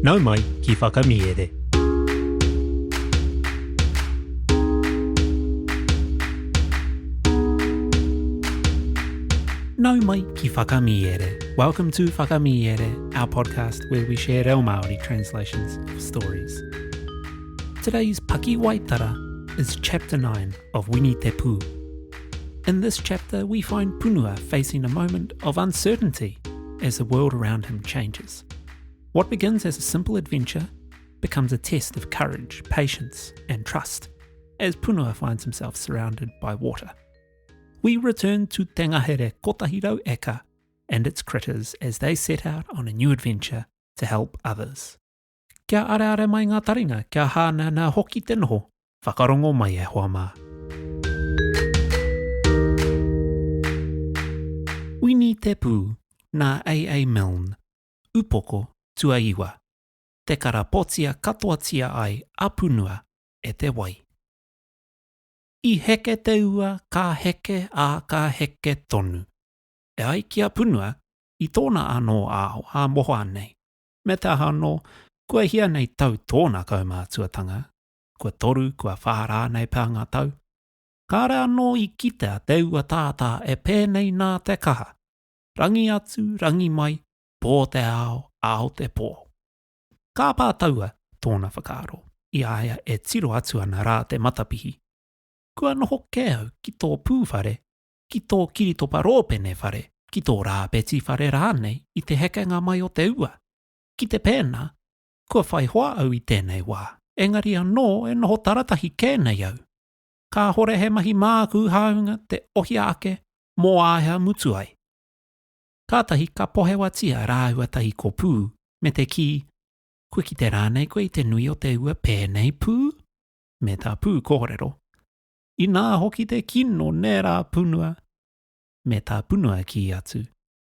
Nau mai ki whakamiere. Nau mai ki whakamiere. Welcome to Whakamiere, our podcast where we share Reo Māori translations of stories. Today's Paki Waitara is chapter 9 of Wini Te Pū. In this chapter, we find Punua facing a moment of uncertainty as the world around him changes. What begins as a simple adventure becomes a test of courage, patience, and trust as Punua finds himself surrounded by water. We return to Tengahere Kotahirau Eka and its critters as they set out on a new adventure to help others. Kia are mai ngā taringa, kia hāna nā hoki te noho, whakarongo mai e hoa mā. Wini Te Pū, nā A.A. Milne, upoko tuaiwa, te karapotia katoatia ai a Punua e te wai. I heke te ua ka heke a ka heke tonu. E ai kia Punua, I tōna anō ao a moho anei. Me te ahano, kua hia nei tau tōna kaumātuatanga. Kua toru, kua whārā nei pānga tau. Kāre anō I kita te ua tātā e pēnei nā te kaha. Rangi atu, rangi mai, pō te ao te pō. Ka pātaua tōna whakaaro. I aia e tiro atu ana rā te matapihi. Kua noho kēau ki tō pūwhare, ki tō kiritopa rōpene whare, ki tō rāpeti whare rānei I te hekenga mai o te ua. Ki te pēna, kua whai hoa au I tēnei wā, engari anō e noho taratahi kēnei au. Ka hore he mahi māku haunga te ohia ake mō āhea mutu ai. Kātahi ka pohewa tia rāua tahi ko pū, me te ki, koe ki te rānei koe I te nui o te ua pēnei pū? Me tā pū kōrero. I nā hoki te kino nē rā Punua. Me tā Punua ki atu.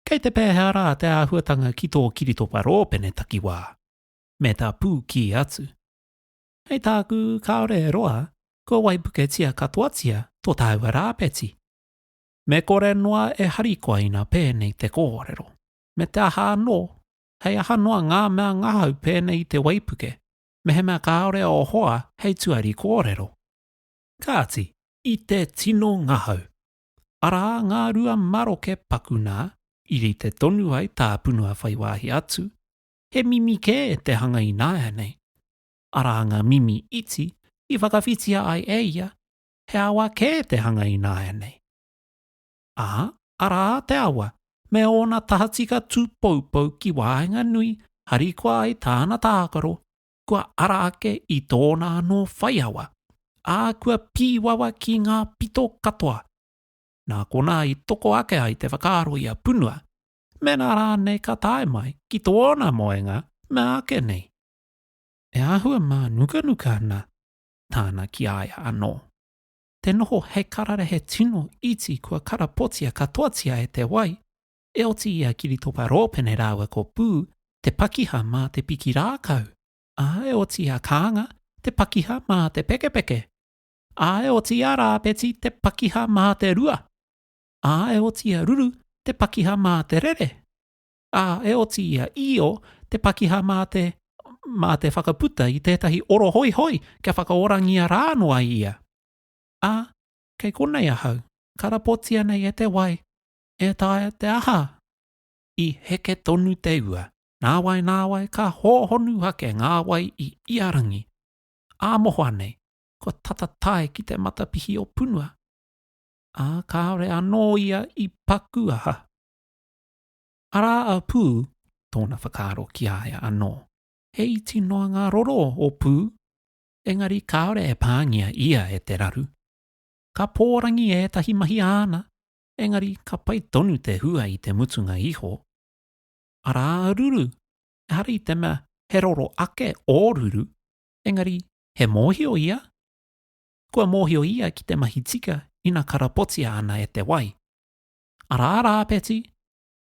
Kei te pēhea rā te āhuatanga ki tō kiritopa rōpene takiwā. Me tā pū ki atu. Hei tāku kaore e roa, ko waipuke tia katoatia tō tāua rāpeti. Me kore noa e harikoa ina pēnei te kōrero. Me te aha anō, hei aha noa ngā mea ngahau pēnei te waipuke. Me he mea kaore o hoa hei tuari kōrero. Kāti, I te tino ngahau. Ara ngā rua maroke pakuna, iri te tonu ai tā Punua whaiwahi atu. He mimi kē te hanga I nāia nei. Ara ngā mimi iti, I whakawhitia ai eia, he awa kē te hanga I nāia nei. Ara te awa, me ona tahatika tūpoupou ki wāinga nui, harikoa ai tāna tākaro, kua ara ake I tōna anō whaiawa. Kua pīwawa ki ngā pito katoa. Nā kona I toko ake ai te whakaaro I a Punua, mena rānei ka tae mai ki tōna moenga me ake nei. E āhua mā nuka ana tāna ki aia anō. Te noho hei karare he tino iti kua karapotia katoatia e te wai, e oti ia kiritopa rōpene rāua ko pū, te pakiha mā te piki rākau. E oti ia kānga, te pakiha mā te pekepeke. E oti ia rāpeti te pakiha mā te rua. E oti ia ruru te pakiha mā te rere. E oti ia io te pakiha mā te whakaputa I tētahi oro hoi hoi kia whakaorangia rānoa ia. Kei konei ahau, karapotia nei e te wai, e tae te aha. I heke tonu te ua, nā wai ka hōhonu hake ngā wai I iarangi. Moho anei, ko tatatai ki te matapihi o Punua. Kāore anō ia I paku aha. Ara a pū, tōna whakaaro ki aia anō. Hei tinoa ngā roro o pū, engari kāore e pāngia ia e te raru. Ka pōrangi e tahi mahi āna, engari ka pai tonu te hua I te mutunga iho. Ara ruru, hari te mea he roro ake o ruru, engari he mōhio ia. Kua mōhio ia ki te mahi tika ina karapotia ana e te wai. Ara rāpeti,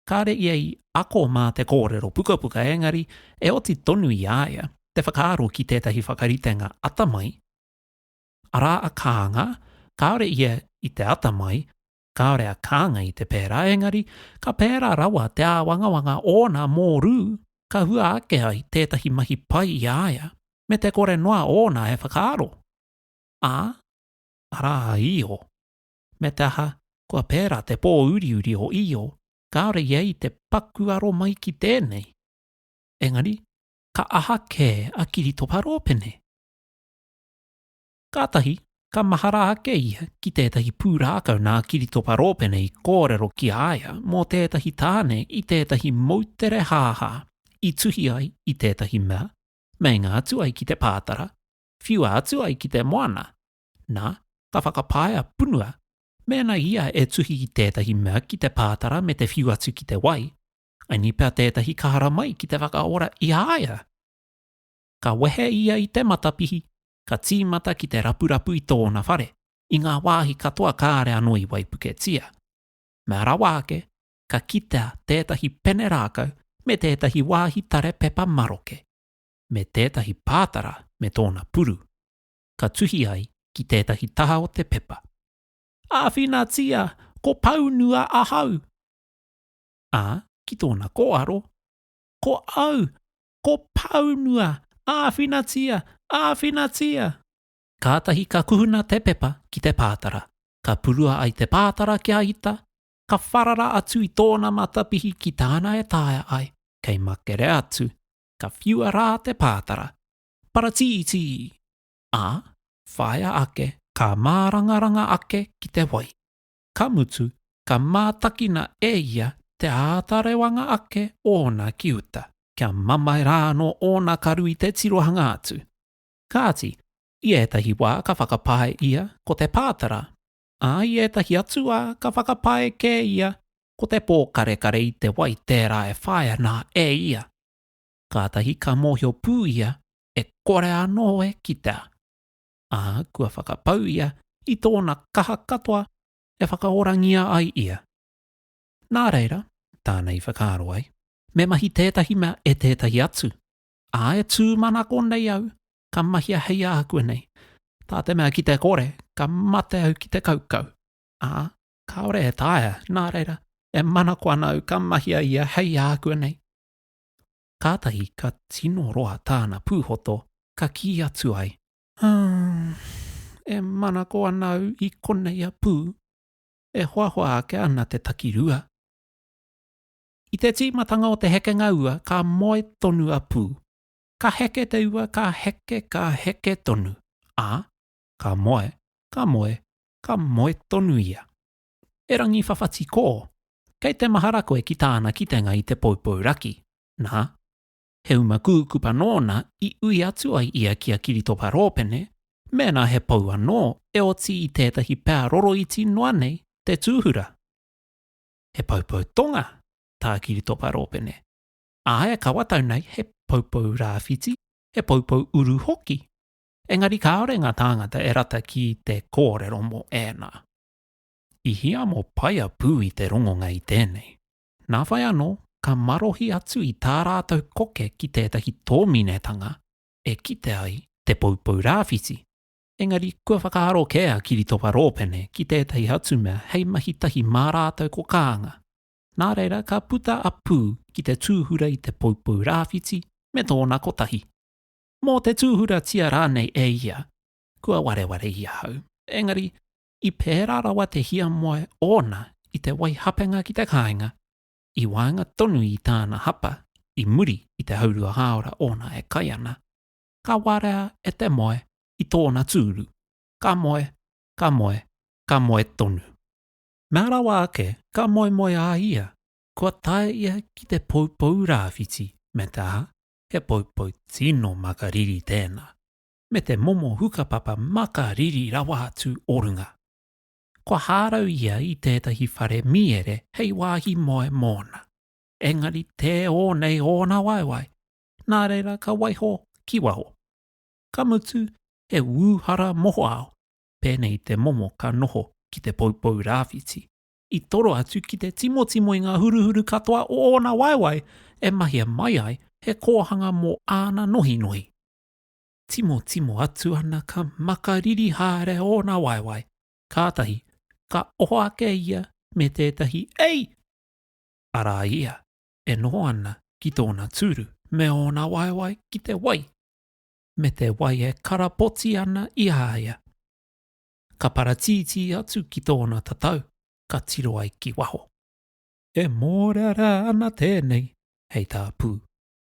kāre ia I ako mā te kōrero puka engari e oti tonu I aia, te whakaaro ki tētahi whakaritenga atamai. Ara a kānga, kāore ia I te atamai, kāore a kānga I te pērā engari, ka pērā rawa te āwangawanga o nā mō rū, ka hua ake ai tētahi mahi pai I aia, me te kore noa ona e whakaaro. Ara io. Me te aha, kua pēra te pō uri o io, kaore iei te pakuaro mai ki tēnei. Engari, ka aha kē a Kiritopa Rōpene. Kātahi, ka mahara ake ia ki tētahi pūrākau nā Kiritopa Rōpene I kōrero ki aia mō tētahi tāne I tētahi mautere hāhā I tuhi ai I tētahi mea, mei ngā atu ai ki te pātara, whiua atu ai ki te moana, nā ka whakapaea punua, mena ia e tuhi I tētahi mea ki te pātara me te whiua atu ki te wai, ai ni pēr tētahi kahara mai ki te whakaora I aia. Ka wehe ia I te matapihi, ka tīmata ki te rapurapu I tōna whare, I ngā wāhi katoa kāre anō I Waipuketia. Mea rawa ake, ka kitea tētahi pene rākau me tētahi wāhi tare pepa maroke, me tētahi pātara me tōna puru. Ka tuhi ai ki tētahi taha o te pepa. Āwhina tia, ko paunua ahau. Ki tōna koaro. Ko au, ko paunua, āwhina tia, āwhina tia. Kātahi ka kuhuna te pepa ki te pātara. Ka purua ai te pātara kia ita. Ka wharara atu I tōna matapihi ki tāna e tāia ai. Kei makere atu. Ka whiua rā te pātara. Paratiti. Whaia ake. Ka mārangaranga ake ki te wai. Ka mutu. Ka mātakina e ia te ātarewanga ake ōna kiuta. Kia mamai rāno ōna karu I te tirohanga atu. Kāti, I etahi wā ka whakapae ia ko te pātara. I etahi atu wā ka whakapae kē ia ko te pōkarekare I te wai tērā e whaia nā e ia. Kātahi ka mōhio pū ia e kore anō e kitea. Kua whakapau ia I tōna kaha katoa e whakaorangia ai ia. Nā reira, tānei whakaaro ai. Me mahi tētahi mea e tētahi atu. E tūmanako nei au, ka mahia hei ākua nei. Tā te mea ki te kore, ka mate au ki te kaukau. Kaore e tāia, nā reira, e manako ana au ka mahia ia hei ākua nei. Kātahi ka tino roa tāna pūhoto, ka ki atu ai. E manako ana au I konei a pū. E hoahoa ake ana te takirua. I te tīmatanga o te hekenga ua, ka moe tonu a pū. Ka heke te ua, ka heke tonu. Ka moe, ka moe tonu ia. E rangi whawhati kō. Kei te mahara koe ki tāna kitenga I te poupouraki. Nā, he umakukupa nōna I ui atu ai ia kia Kiritopa Rōpene, mena he pau anō e oti I tētahi pēr roroiti noa nei te tūhura. He paupau tonga. Tā Kiritopa Rōpene. E kawatau nei he paupau rāwhiti, he paupau uru hoki. Engari kaore ngā tāngata e rata ki te kōrero mo ēnā. I hia mo paia pū I te rongonga I tēnei. Nā whai anō, ka marohi atu I tā rātau koke ki tētahi tōminetanga, e kite ai te paupau rāwhiti. Engari kua whakaaro kea Kiritopa Rōpene ki tētahi atu mea hei mahitahi mā rātau ko kāanga. Nā reira ka puta a pū ki te tūhura I te paupau rāwhiti me tōna kotahi. Mō te tūhura tia rānei e ia, kua wareware ia hau. Engari, I pērā rawa te hia moe ōna I te wai hapenga ki te kāinga, I wāinga tonu I tāna hapa, I muri I te haurua haora ōna e kai ana. Ka warea e te moe I tōna tūru. Ka moe, ka moe, ka moe tonu. Mea rawa ake, ka moe moe a ia, kua tae ia ki te paupau rāwhiti, me taha, he paupau tino makariri tēnā, me te momo hukapapa makariri rawa atu orunga. Kua hārau ia I tētahi whare miere hei wāhi moe mōna. Engari te o nei ōna waiwai, nā reira ka waiho ki waho. Ka mutu he wūhara moho ao, pēnei te momo ka noho ki te paupau rāwhiti. I toro atu ki te timo I ngā huruhuru katoa o ōna waiwai, e mahia mai ai he kōhanga mō āna nohi nohi. Timo atu ana ka makariri haere ōna waiwai. Kātahi, ka oho ake ia me tētahi ei! Ara ia, e noho ana ki tōna tūru me ona waiwai ki te wai. Me te wai e karapoti ana I haia. Ka paratiti atu ki tōna tatau, ka tiro ai ki waho. E mōrara ana tēnei, hei tā pū,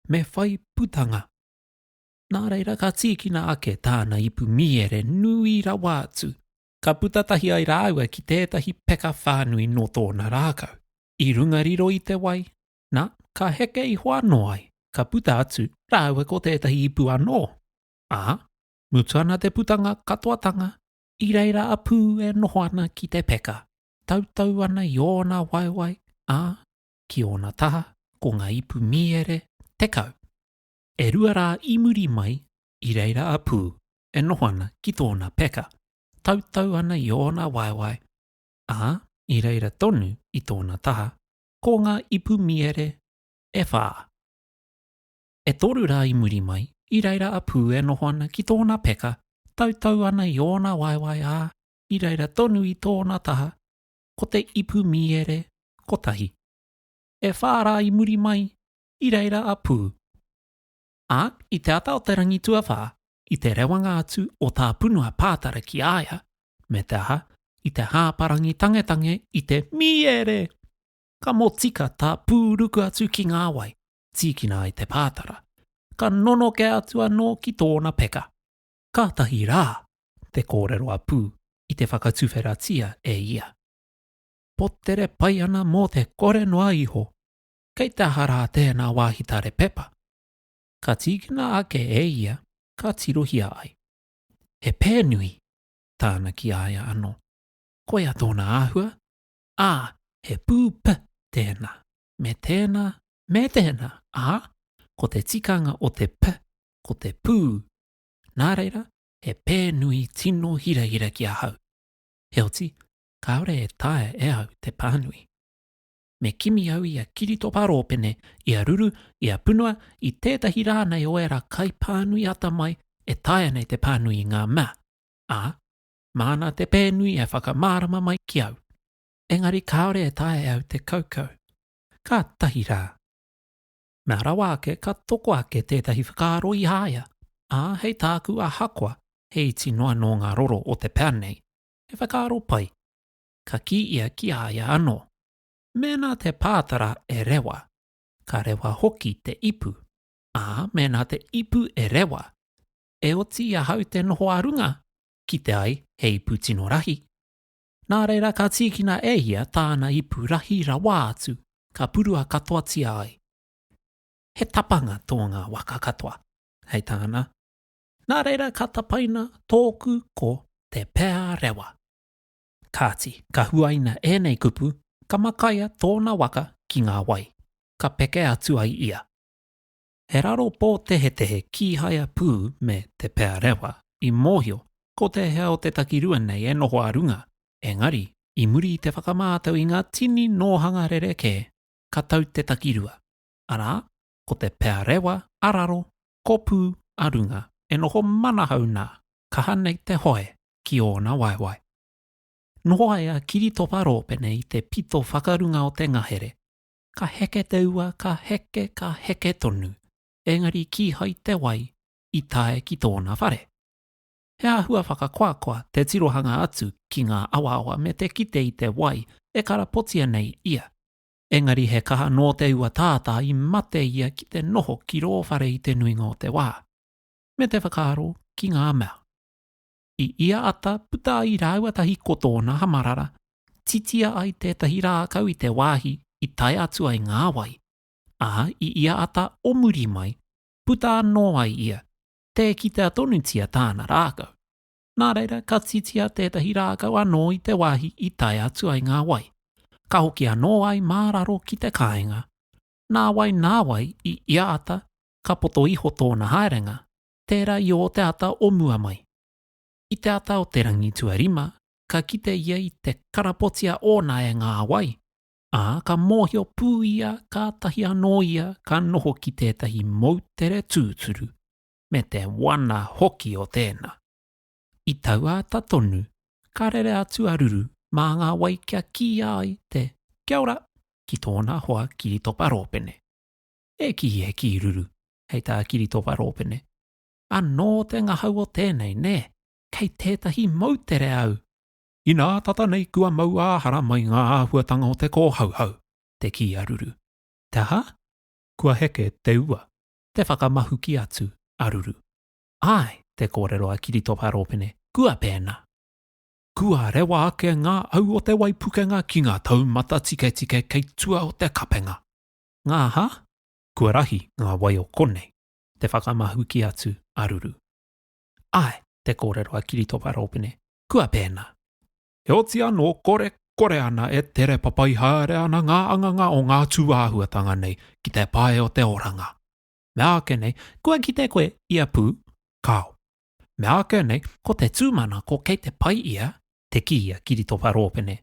me whai putanga. Nā reira ka tīkina ake tāna ipu miere nui rawa atu. Ka putatahi ai rāua ki tētahi peka whānui no tōna rākau. I runga riro I te wai, nā, ka heke I hoa noai, ka puta atu rāua ko tētahi ipu anō. Mutu ana te putanga katoatanga, I reira a pū e noho ana ki te peka. Tautau ana I ōna waiwai, ki ōna taha, ko ngā ipu miere, tekau. E rua rā I muri mai, I reira a pū, e noho ana ki tōna peka. Tautau ana I ōna waiwai, I reira tonu I tōna taha, ko ngā ipu miere, e whā. E toru rā I muri mai, I reira a pū e noho ana ki tōna peka, tautau ana I ōna waiwai I reira tonu I tōna taha, ko te ipu miere, kotahi. E whā rā I muri mai, I reira a pū. I te ata o te rangitua whā, I te rewanga atu o tā punua pātara ki aia, me te aha, I te hāparangi tangetange I te miere. Ka mō tika tā pūruku atu ki ngā wai, tīkina ai te pātara. Ka nonoke atu anō ki tōna peka. Kātahi rā, te kōrero a pū, I te whakatuwheratia e ia. Potere pai ana mō te kore noa iho, kei te hara tēnā wāhitare pepa. Ka tīkina ake e ia, ka tirohia ai. He pēnui, tāna ki aia anō. Koe a tōna āhua? He pūpa tēnā. Me tēnā, ko te tikanga o te p, ko te pū. Nā reira, he pēnui tino hira ki a hau. He oti, kaore e tae e au te pānui. Me kimi au I a kiritopa rōpene, I a ruru, I a punua, I tētahi rānei o era kai pānui ata mai, e tae nei te pānui I ngā mea. Māna te pēnui e whakamārama mai ki au. Engari kaore e tae au te kaukau. Ka tahi rā. Nā rawa ake ka toko ake tētahi whakaaro I haia. Hei tāku a hakwa, hei iti noa no ngā roro o te pēnei. He whakaaro pai. Ka ki ia ki haia anō. Mēnā te pātara e rewa. Ka rewa hoki te ipu. Mēnā te ipu e rewa. E oti a hau te noho arunga. Ki te ai, hei ipu tino rahi. Nā reira ka tīkina e ia tāna ipu rahi rawa atu. Ka purua katoa tia ai. He tapanga tō ngā waka katoa. Hei tāna. Nā reira ka tapaina tōku ko te pēa rewa. Kāti, ka huaina e nei kupu. Ka makaia tōna waka ki ngā wai. Ka peke atu ai ia. He raro pō tehe ki haia pū me te pēa rewa I mōhio ko te hea o te takirua nei e noho arunga. Engari, I muri I te whakamātau I ngā tini nōhanga rereke ka tau te takirua. Arā, ko te pēa rewa, araro, kopu, arunga, e noho manahau nā, ka hanei te hoe ki ōna waiwai. Noho ai a kiritopa rōpene I te pito whakarunga o te ngahere. Ka heke te ua, ka heke tonu. Engari ki hai te wai, I tae ki tōna whare. He ahua whakakoakoa te tirohanga atu ki ngā awawa me te kite I te wai e karapotia nei ia. Engari he kaha no te ua tātā I mate ia ki te noho ki rōwhare I te nuinga o te wā. Me te whakaaro ki ngā mea. I ia ata puta I rauatahi ko tōna hamarara, titia ai tētahi rākau I te wāhi I tai atu ai ngā wai. I ia ata o muri mai, puta anō ai ia. Te ki te atonutia tāna rākau. Nā reira ka titia tētahi rākau anō I te wāhi I tai atu ai ngā wai. Ka hoki anō ai māraro ki te kāinga. Nā wai I ia ata, ka poto iho tōna haerenga, tērā I o te ata o mua mai. I te ata o te rangi tuarima, ka kite ia I te karapotia ōna e ngā wai. Ka mōhio pū ia, ka tahi anō ia, ka noho ki tētahi mautere tūturu. Me te wana hoki o tēnā. I tauata tonu, ka rere atu aruru, mā ngā wai kia ki ai te kia ora ki tōna hoa kiritopa rōpene. E ki ruru. hei tā kiritopa rōpene. Anō te ngahau o tēnei, ne? Kei tētahi mautere au. Ina tata nei kua mau āhara mai ngā āhuatanga o te kōhauhau, te ki aruru. Taha? Kua heke te ua, te whakamahu ki atu aruru. Ai, te kōrero a kiritopa rōpene, kua pēna. Kua rewa ake ngā au o te waipukenga ki ngā taumata tike kei tua o te kapenga. Ngā ha? Kua rahi ngā wai o konei, te whakamahu ki atu aruru. Ai, te kōrero a kiritopa rōpene, kua pēna. E oti anō kore ana e tere papai haere ana ngā anganga o ngā tūāhuatanga nei ki te pae o te oranga. Me ake nei, kua ki te koe ia pū, kao. Me ake nei, ko te tūmana ko kei te pai ia, te ki ia kiritopa rōpene.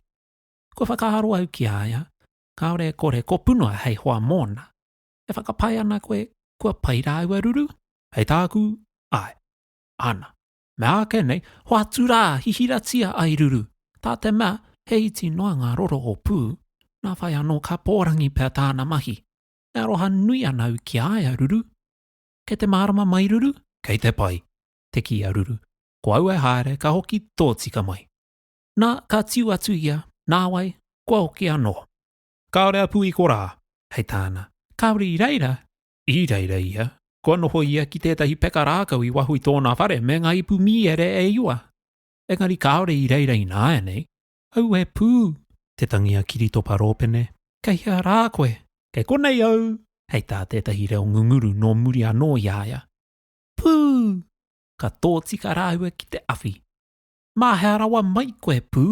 Kua whakaharo au ki aia, kaore kore ko punua hei hoa mōna. E whakapai ana koe, kua pai rāu aruru? Hei tāku, ai, ana. Me ake nei, hoa tūrā hihiratia ai ruru. Tā te mea, he iti noa ngā roro o pū, nā whai anō ka pōrangi pēr tāna mahi. E aroha nui anau ki aia ruru. Kei te marama mai ruru, kei te pai. Te ki a ruru, ko au e haere ka hoki tō tika mai. Nā ka tiu atu ia, nā wai, kua hoki anō. Kaore a pū i ko rā, hei tāna. Kaore i reira ia, kua noho ia ki tētahi peka rākau i wahui tōna whare me ngā ipu mi ere e iua. Engari kaore i reira i nāe nei, au e pū, te tangi a kiritopa rōpene, kei hea rā koe, kei konei au, hei tā tētahi reo ngunguru no muri anō iaia. Pū, ka tōtika rāua ki te awhi. Mā hea rawa mai koe pū,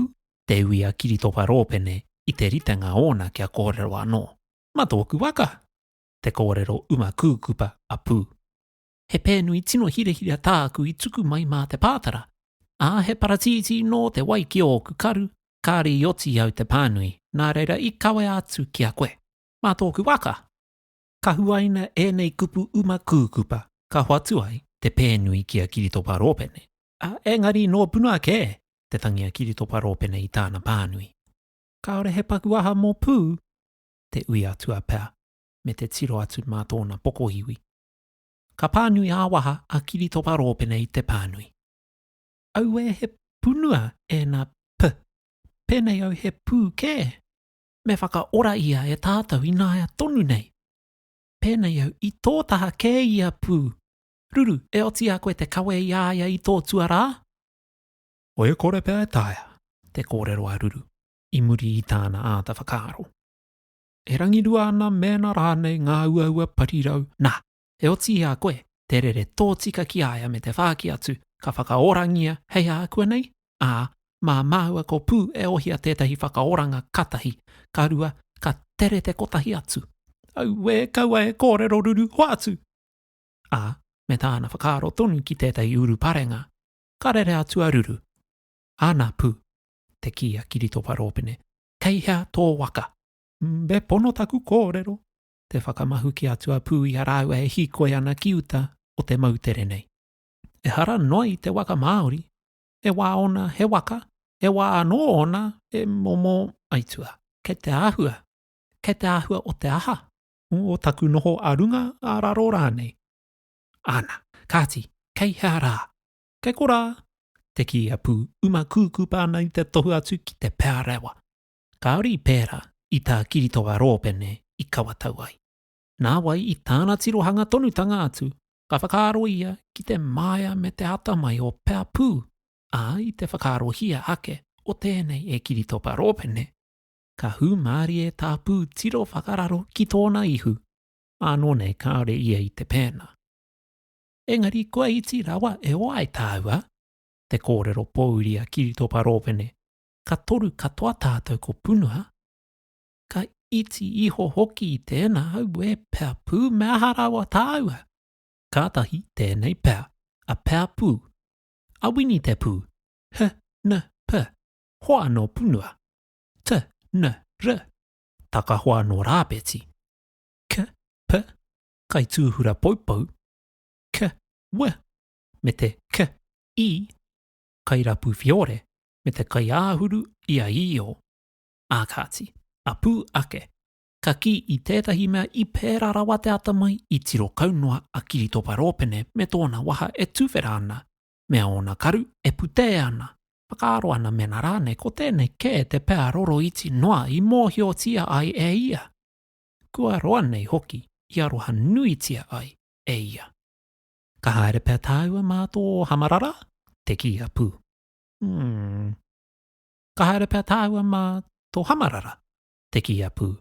te ui a kiritopa rōpene i te ritenga ona kia kōrero anō. Ma tōku waka, te kōrero uma kūkupa a pū. He pēnui tino hirehira tāku i tuku mai mā te pātara. A he paratiti no te wai ki o kukaru, kāri i oti au te pānui, nā reira i kawe atu ki a koe. Mā tōku waka. Ka huaina e nei kupu uma kūkupa, ka hoatu ai te pēnui ki a kiritopa rōpene. A engari no punua ke, te tangi a kiritopa rōpene i tāna pānui. Kaore he paku aha mō pū, te ui atu a pēr, me te tiro atu mā tōna pokohiwi. Ka pānui āwaha a kiritopa rōpene i te pānui. Au e he punua e nā p. Pēnei au he pū ke. Me whaka ora ia e tātau i nāia tonu nei. Pēnei au i tōtaha ke ia pū. Ruru, e oti a koe te kawe i aia i tō tuarā? O e kore pēr tāia, te kōrero a ruru, i muri i tāna āta whakaro. E rangirua ana mēna rānei ngā ua parirau. Nā, e oti a koe, te rere tōtika ki aia me te whāki atu, ka whakaorangia hei a kua nei? Mā māua ko pū e ohia tētahi whakaoranga katahi, ka rua ka tere te kotahi atu. Au e kaua e kōrero ruru hoatu. Me tāna whakaro tonu ki tētahi uru parenga, ka rere atu a ruru. Ana pū, te ki a kiritopa rōpene, kei hea tō waka. Be pono taku kōrero, te whakamahu ki atu a pū i arau e hikoe ana ki uta o te mautere nei. E hara noi te waka Māori, e wā ona he waka, e wā anō ona e momo aitua. Kei te āhua o te aha, o taku noho arunga a raro rānei. Ana, kāti, kei hea rā, kei korā, te ki a pū uma kūkupa ana i te tohu atu ki te pērewa. Kaori pēra i tā kiritopa rōpene i kawatau ai. Nā wai i tāna tirohanga tonutanga atu, ka whakaaro ia ki te maia me te atamai o pēr pū, i te whakaaro hia ake o tēnei e kiritopa rōpene. Ka hu māri e tā pū tiro whakararo ki tōna ihu, anō nei kaore ia i te pēna. Engari kua iti rawa e oai tāua, te kōrero pōuri a kiritopa rōpene, ka toru katoa tātou ko punua, ka iti iho hoki i tēnā au e pēr pū me aha rawa tāua. Kātahi tēnei pēr, a pēr pū, a wini te pū, h, n, p, hoa no punua, t, n, r, taka hoa no rāpeti, k, p, kai tūhura poupou, k, w, me te k, i, kai rapu fiore, me te kai āhuru ia i o. Ākati, a pū ake, Ka ki I tētahi mea I pērara wa te atamai I tiro kaunua a Kiritopa Rōpene me tōna waha e tuwhera ana. Mea ona karu e putē ana. Whakaaro ana mena rāne ko tēnei kē te pēa roro iti noa I mōhiotia ai e ia. Kua roa nei hoki I aroha nuitia ai e ia. Ka haere pēa tāua mā tō hamarara? Te ki a pū. Ka haere pēa tāua mā tō hamarara? Te ki a pū.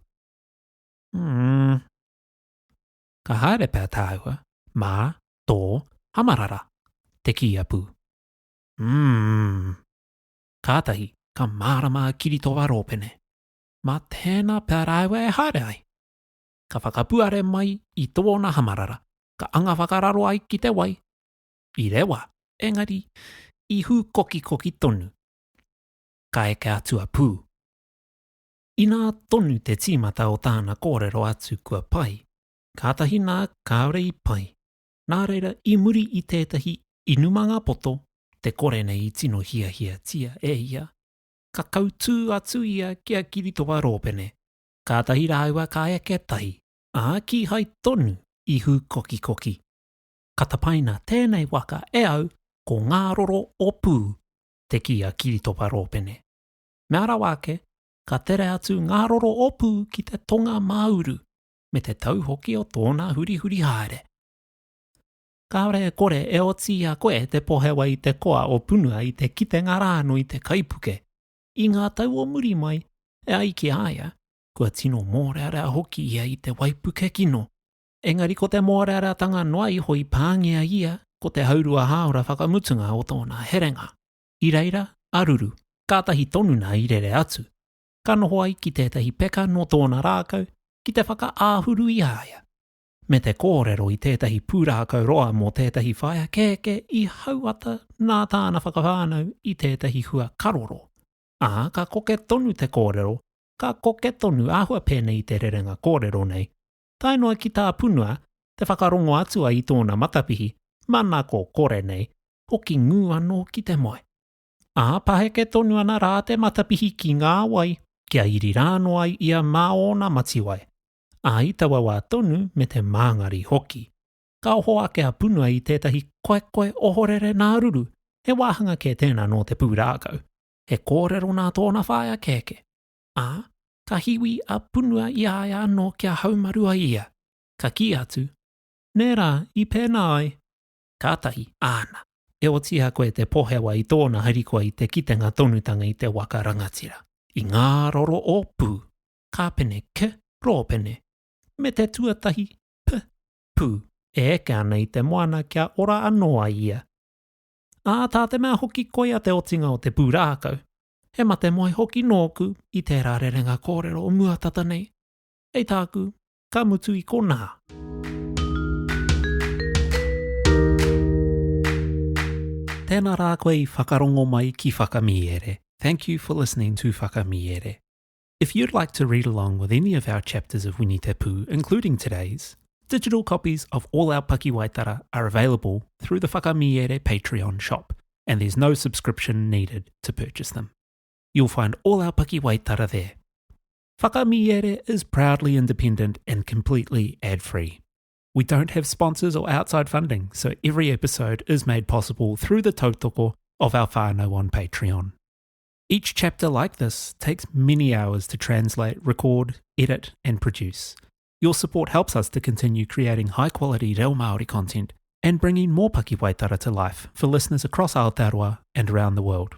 Ka haere pēa tāua mā tō hamarara? Te ki a pū. Kātahi ka mārama Kiritopa Rōpene. Mā tēnā pēa rāua e haere ai. Ka whakapuare mai I tōna hamarara. Ka anga whakararo ai ki te wai. I rewa, engari, I hu koki tonu. Ka eke atua pū. I nā tonu te tīmata o tāna kōrero atu kua pai. Kātahi nā kāore I pai. Nā reira I muri I tētahi inumanga poto, te kore nei I tino hia tia e ia. Ka kautū atu ia kia Kiritopa Rōpene. Kātahi rāua ka eke tahi. Ki hai tonu I hu koki. Ka tapaina tēnei waka e au ko ngā roro o pū te ki a Kiritopa Rōpene. Me ara wake, ka tere atu ngā roro o pū ki te tonga mauru me te tauhoki o tōna huri haere. Kāore e kore e oti a koe te pohewa I te koa o punua I te kitenga rāno I te kaipuke. I ngā tau o muri mai, e ai ki aia, kua tino mōrearea hoki ia I te waipuke kino. Engari ko te mōreareatanga noa I hoi pāngia ia, ko te haurua haora whakamutunga o tōna herenga. I reira, aruru, kātahi tonu nā I rere atu. Ka noho ai ki tētahi peka no tōna rākau, ki te whakaahuru I aia. Me te kōrero I tētahi pūrākau roa mō tētahi whaia kēke I hauata nā tāna whakawhānau I tētahi hua karoro. Ka koke tonu te kōrero, ka koke tonu āhua pēnei te rerenga kōrero nei. Tainoa ki tā punua, te whakarongo atua I tōna matapihi, mana ko kore nei, hoki ngū anō ki te moe. Paheke tonu ana rā te matapihi ki ngā wai, kia iri rāno ai ia māona matiwai. I tawa wā tonu me te māngari hoki. Ka oho ake a punua I tētahi koe ohorere nā ruru, he wāhanga ke tēnā no te pūrākau. He kōrero nā tōna whaia kēke. Ka hiwi a punua I aia anō kia haumarua ia. Ka ki atu. Nē rā, I pēnā ai. Kātahi, āna. E otia koe te pohewa I tōna harikoa I te kitenga tonutanga I te waka rangatira. I ngā roro o pū. Ka pene ke rōpene. Me te tuatahi pū. E eke ana I te moana kia ora anoa ia. Tā te mea hoki koia te otinga o te pūrākau. He mate moe hoki nōku I te rerenga kōrero o muatata nei. Hei tāku, ka mutu I kōnā. Tēnā rā koe I whakarongo mai ki Whakamiere. Thank you for listening to Whakamiere. If you'd like to read along with any of our chapters of Wini Te Pū, including today's, digital copies of all our Pakiwaitara are available through the Whakamiere Patreon shop, and there's no subscription needed to purchase them. You'll find all our Pakiwaitara there. Whakamiere is proudly independent and completely ad-free. We don't have sponsors or outside funding, so every episode is made possible through the tautoko of our whānau on Patreon. Each chapter like this takes many hours to translate, record, edit and produce. Your support helps us to continue creating high-quality reo Māori content and bringing more Pakiwaitara to life for listeners across Aotearoa and around the world.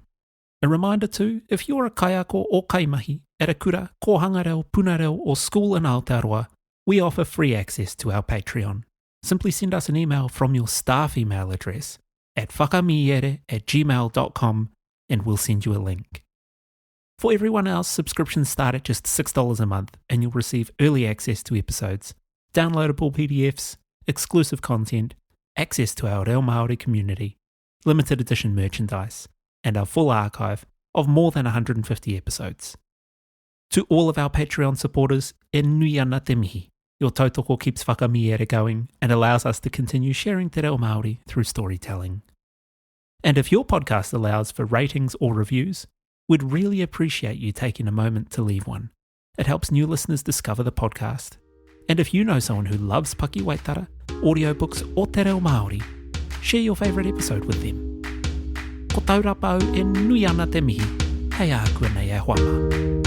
A reminder too, if you're a kaiako or kaimahi at a kura, kōhangareo, punareo or school in Aotearoa, we offer free access to our Patreon. Simply send us an email from your staff email address at whakamiere@gmail.com and we'll send you a link. For everyone else, subscriptions start at just $6 a month and you'll receive early access to episodes, downloadable PDFs, exclusive content, access to our reo Māori community, limited edition merchandise, and our full archive of more than 150 episodes. To all of our Patreon supporters, e nui ana te mihi. Your tautoko keeps Whakamiere going and allows us to continue sharing te reo Māori through storytelling. And if your podcast allows for ratings or reviews, we'd really appreciate you taking a moment to leave one. It helps new listeners discover the podcast. And if you know someone who loves Paki Waitara, audiobooks or te reo Māori, share your favourite episode with them. Ko taurapa au e nui ana te mihi, hei a kua nei e hoama.